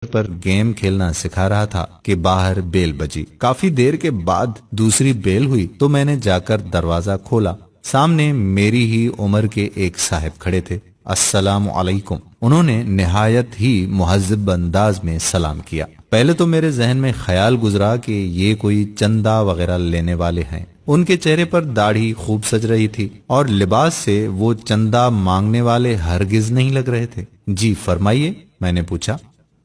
پر game کھیلنا سکھا رہا تھا کہ باہر بیل بجی۔ کافی دیر کے بعد دوسری بیل ہوئی تو میں نے جا کر دروازہ کھولا۔ سامنے میری ہی عمر کے ایک صاحب کھڑے تھے۔ السلام علیکم، انہوں نے نہایت ہی مہذب انداز میں سلام کیا۔ پہلے تو میرے ذہن میں خیال گزرا کہ یہ کوئی چندہ وغیرہ لینے والے ہیں۔ ان کے چہرے پر داڑھی خوب سج رہی تھی اور لباس سے وہ چندہ مانگنے والے ہرگز نہیں لگ رہے تھے۔ جی فرمائیے، میں نے پوچھا۔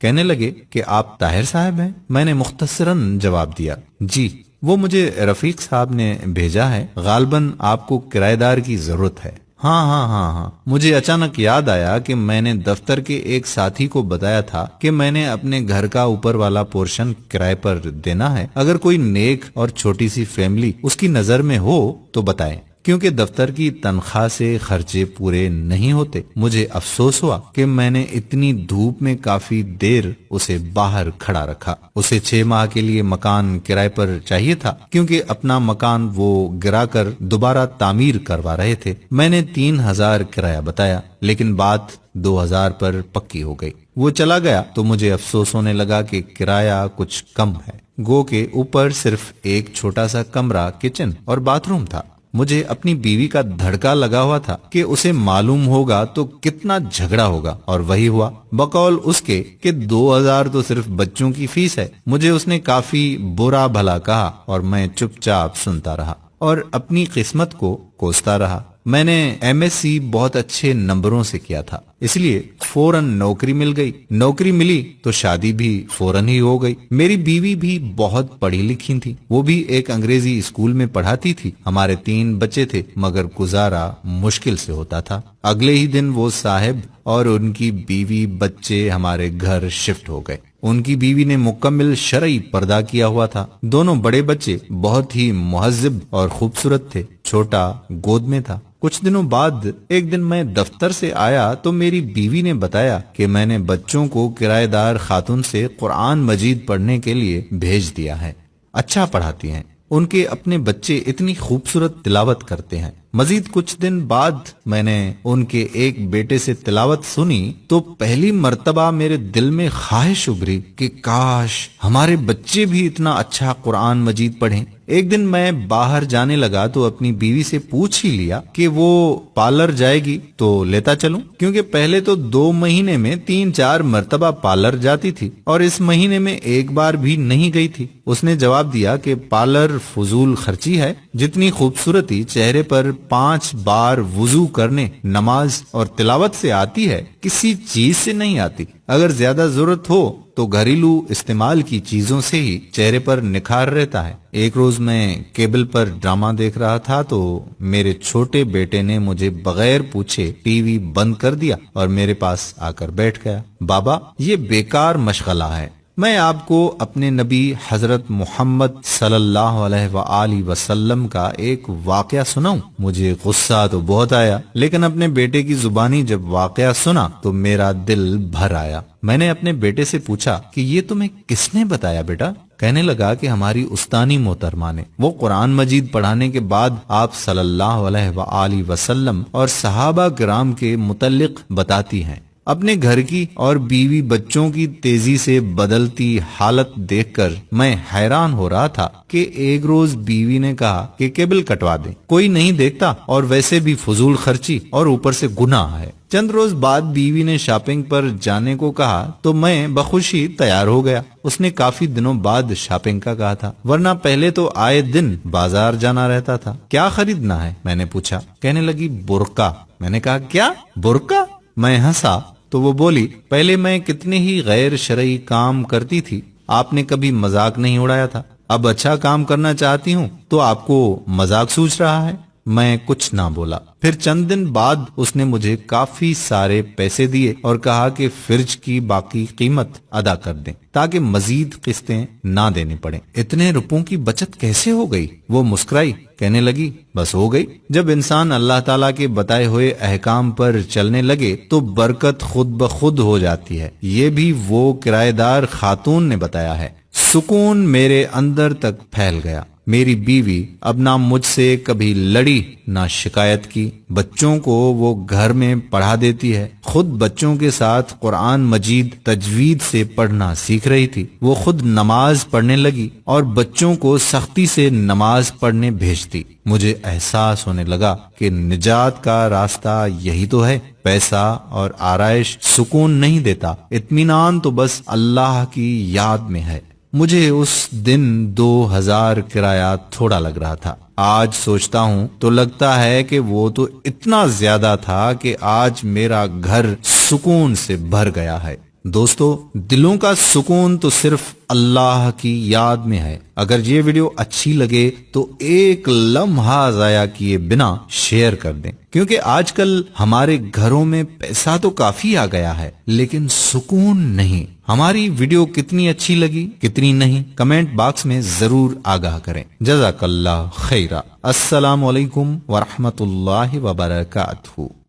کہنے لگے کہ آپ طاہر صاحب ہیں؟ میں نے مختصراً جواب دیا، جی وہ مجھے رفیق صاحب نے بھیجا ہے، غالباً آپ کو کرایہ دار کی ضرورت ہے۔ ہاں، مجھے اچانک یاد آیا کہ میں نے دفتر کے ایک ساتھی کو بتایا تھا کہ میں نے اپنے گھر کا اوپر والا پورشن کرائے پر دینا ہے۔ اگر کوئی نیک اور چھوٹی سی فیملی اس کی نظر میں ہو تو بتائیں، کیونکہ دفتر کی تنخواہ سے خرچے پورے نہیں ہوتے۔ مجھے افسوس ہوا کہ میں نے اتنی دھوپ میں کافی دیر اسے باہر کھڑا رکھا۔ اسے 6 ماہ کے لیے مکان کرائے پر چاہیے تھا، کیونکہ اپنا مکان وہ گرا کر دوبارہ تعمیر کروا رہے تھے۔ میں نے 3000 کرایہ بتایا، لیکن بات 2000 پر پکی ہو گئی۔ وہ چلا گیا تو مجھے افسوس ہونے لگا کہ کرایہ کچھ کم ہے، گو کہ اوپر صرف ایک چھوٹا سا کمرہ، کچن اور باتھ روم تھا۔ مجھے اپنی بیوی کا دھڑکا لگا ہوا تھا کہ اسے معلوم ہوگا تو کتنا جھگڑا ہوگا، اور وہی ہوا۔ بقول اس کے کہ 2000 تو صرف بچوں کی فیس ہے۔ مجھے اس نے کافی برا بھلا کہا اور میں چپ چاپ سنتا رہا اور اپنی قسمت کو کوستا رہا۔ میں نے ایم ایس سی بہت اچھے نمبروں سے کیا تھا، اس لیے فوراً نوکری مل گئی۔ نوکری ملی تو شادی بھی فوراً ہی ہو گئی۔ میری بیوی بھی بہت پڑھی لکھی تھی، وہ بھی ایک انگریزی اسکول میں پڑھاتی تھی۔ ہمارے 3 بچے تھے، مگر گزارا مشکل سے ہوتا تھا۔ اگلے ہی دن وہ صاحب اور ان کی بیوی بچے ہمارے گھر شفٹ ہو گئے۔ ان کی بیوی نے مکمل شرعی پردہ کیا ہوا تھا۔ دونوں بڑے بچے بہت ہی مہذب اور خوبصورت تھے، چھوٹا گود میں تھا۔ کچھ دنوں بعد ایک دن میں دفتر سے آیا تو میری بیوی نے بتایا کہ میں نے بچوں کو کرایہ دار خاتون سے قرآن مجید پڑھنے کے لیے بھیج دیا ہے۔ اچھا پڑھاتی ہیں، ان کے اپنے بچے اتنی خوبصورت تلاوت کرتے ہیں۔ مزید کچھ دن بعد میں نے ان کے ایک بیٹے سے تلاوت سنی تو پہلی مرتبہ میرے دل میں خواہش ابھری کہ کاش ہمارے بچے بھی اتنا اچھا قرآن مجید پڑھیں۔ ایک دن میں باہر جانے لگا تو اپنی بیوی سے پوچھ ہی لیا کہ وہ پارلر جائے گی تو لیتا چلوں، کیونکہ پہلے تو 2 مہینے میں 3-4 مرتبہ پارلر جاتی تھی اور اس مہینے میں ایک بار بھی نہیں گئی تھی۔ اس نے جواب دیا کہ پارلر فضول خرچی ہے، جتنی خوبصورتی چہرے پر 5 بار وضو کرنے، نماز اور تلاوت سے آتی ہے کسی چیز سے نہیں آتی۔ اگر زیادہ ضرورت ہو تو گھریلو استعمال کی چیزوں سے ہی چہرے پر نکھار رہتا ہے۔ ایک روز میں کیبل پر ڈرامہ دیکھ رہا تھا تو میرے چھوٹے بیٹے نے مجھے بغیر پوچھے ٹی وی بند کر دیا اور میرے پاس آ کر بیٹھ گیا۔ بابا، یہ بیکار مشغلہ ہے، میں آپ کو اپنے نبی حضرت محمد صلی اللہ علیہ وآلہ وسلم کا ایک واقعہ سناؤں؟ مجھے غصہ تو بہت آیا، لیکن اپنے بیٹے کی زبانی جب واقعہ سنا تو میرا دل بھر آیا۔ میں نے اپنے بیٹے سے پوچھا کہ یہ تمہیں کس نے بتایا بیٹا؟ کہنے لگا کہ ہماری استانی محترمہ نے۔ وہ قرآن مجید پڑھانے کے بعد آپ صلی اللہ علیہ وآلہ وسلم اور صحابہ کرام کے متعلق بتاتی ہیں۔ اپنے گھر کی اور بیوی بچوں کی تیزی سے بدلتی حالت دیکھ کر میں حیران ہو رہا تھا کہ ایک روز بیوی نے کہا کہ کیبل کٹوا دیں، کوئی نہیں دیکھتا اور ویسے بھی فضول خرچی اور اوپر سے گناہ ہے۔ چند روز بعد بیوی نے شاپنگ پر جانے کو کہا تو میں بخوشی تیار ہو گیا۔ اس نے کافی دنوں بعد شاپنگ کا کہا تھا، ورنہ پہلے تو آئے دن بازار جانا رہتا تھا۔ کیا خریدنا ہے؟ میں نے پوچھا۔ کہنے لگی برقع۔ میں نے کہا کیا برقع؟ میں ہنسا تو وہ بولی، پہلے میں کتنے ہی غیر شرعی کام کرتی تھی، آپ نے کبھی مذاق نہیں اڑایا تھا، اب اچھا کام کرنا چاہتی ہوں تو آپ کو مذاق سوچ رہا ہے۔ میں کچھ نہ بولا۔ پھر چند دن بعد اس نے مجھے کافی سارے پیسے دیے اور کہا کہ فریج کی باقی قیمت ادا کر دیں تاکہ مزید قسطیں نہ دینی پڑیں۔ اتنے روپوں کی بچت کیسے ہو گئی؟ وہ مسکرائی، کہنے لگی بس ہو گئی۔ جب انسان اللہ تعالیٰ کے بتائے ہوئے احکام پر چلنے لگے تو برکت خود بخود ہو جاتی ہے۔ یہ بھی وہ کرایہ دار خاتون نے بتایا ہے۔ سکون میرے اندر تک پھیل گیا۔ میری بیوی اب نہ مجھ سے کبھی لڑی نہ شکایت کی، بچوں کو وہ گھر میں پڑھا دیتی ہے، خود بچوں کے ساتھ قرآن مجید تجوید سے پڑھنا سیکھ رہی تھی، وہ خود نماز پڑھنے لگی اور بچوں کو سختی سے نماز پڑھنے بھیجتی۔ مجھے احساس ہونے لگا کہ نجات کا راستہ یہی تو ہے۔ پیسہ اور آرائش سکون نہیں دیتا، اطمینان تو بس اللہ کی یاد میں ہے۔ مجھے اس دن 2000 کرایہ تھوڑا لگ رہا تھا، آج سوچتا ہوں تو لگتا ہے کہ وہ تو اتنا زیادہ تھا کہ آج میرا گھر سکون سے بھر گیا ہے۔ دوستو، دلوں کا سکون تو صرف اللہ کی یاد میں ہے۔ اگر یہ ویڈیو اچھی لگے تو ایک لمحہ ضائع کیے بنا شیئر کر دیں، کیونکہ آج کل ہمارے گھروں میں پیسہ تو کافی آ گیا ہے لیکن سکون نہیں۔ ہماری ویڈیو کتنی اچھی لگی کتنی نہیں، کمنٹ باکس میں ضرور آگاہ کریں۔ جزاک اللہ خیرہ۔ السلام علیکم ورحمۃ اللہ وبرکاتہ۔